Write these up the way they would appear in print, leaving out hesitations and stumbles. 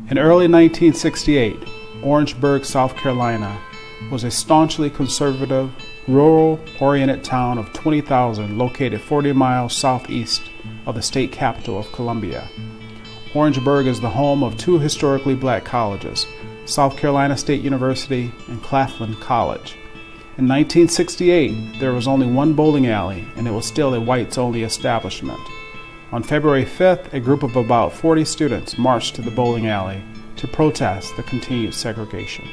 In early 1968, Orangeburg, South Carolina, was a staunchly conservative, rural-oriented town of 20,000 located 40 miles southeast of the state capital of Columbia. Orangeburg is the home of two historically black colleges, South Carolina State University and Claflin College. In 1968, there was only one bowling alley, and it was still a whites-only establishment. On February 5th, a group of about 40 students marched to the bowling alley to protest the continued segregation.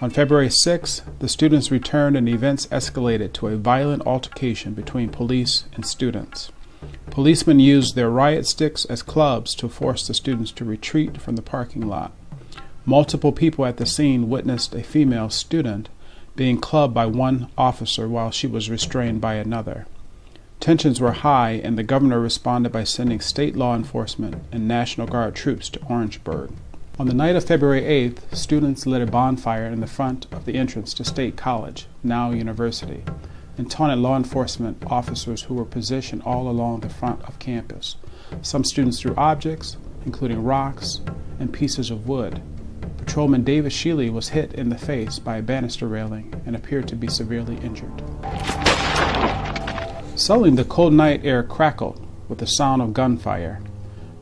On February 6th, the students returned and events escalated to a violent altercation between police and students. Policemen used their riot sticks as clubs to force the students to retreat from the parking lot. Multiple people at the scene witnessed a female student being clubbed by one officer while she was restrained by another. Tensions were high, and the governor responded by sending state law enforcement and National Guard troops to Orangeburg. On the night of February 8th, students lit a bonfire in the front of the entrance to State College, now University, and taunted law enforcement officers who were positioned all along the front of campus. Some students threw objects, including rocks and pieces of wood. Patrolman David Shealy was hit in the face by a banister railing and appeared to be severely injured. Suddenly, the cold night air crackled with the sound of gunfire.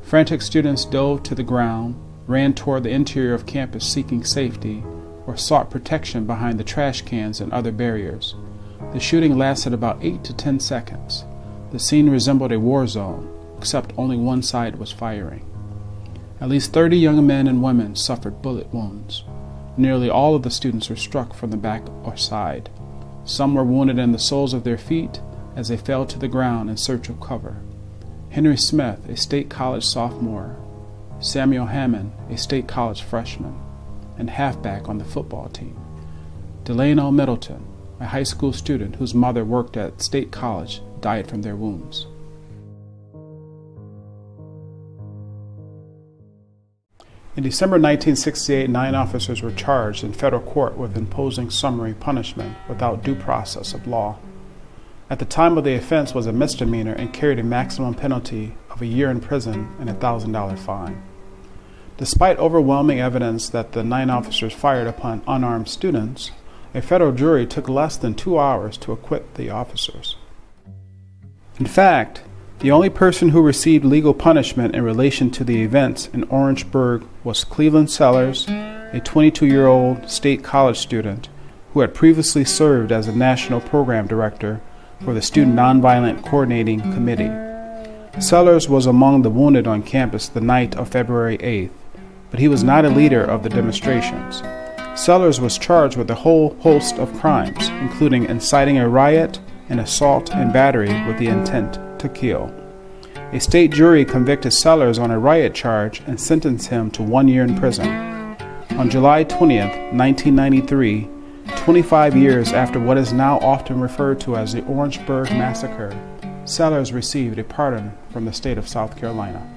Frantic students dove to the ground, ran toward the interior of campus seeking safety, or sought protection behind the trash cans and other barriers. The shooting lasted about 8 to 10 seconds. The scene resembled a war zone, except only one side was firing. At least 30 young men and women suffered bullet wounds. Nearly all of the students were struck from the back or side. Some were wounded in the soles of their feet as they fell to the ground in search of cover. Henry Smith, a State College sophomore, Samuel Hammond, a State College freshman and halfback on the football team, Delano Middleton, a high school student whose mother worked at State College, died from their wounds. In December 1968, 9 officers were charged in federal court with imposing summary punishment without due process of law. At the time of the offense was a misdemeanor and carried a maximum penalty of a year in prison and a $1,000 fine. Despite overwhelming evidence that the 9 officers fired upon unarmed students, a federal jury took less than 2 hours to acquit the officers. In fact, the only person who received legal punishment in relation to the events in Orangeburg was Cleveland Sellers, a 22-year-old State College student who had previously served as a national program director for the Student Nonviolent Coordinating Committee. Sellers was among the wounded on campus the night of February 8th, but he was not a leader of the demonstrations. Sellers was charged with a whole host of crimes, including inciting a riot and assault and battery with the intent to kill. A state jury convicted Sellers on a riot charge and sentenced him to 1 year in prison. On July 20th, 1993, 25 years after what is now often referred to as the Orangeburg Massacre, Sellers received a pardon from the state of South Carolina.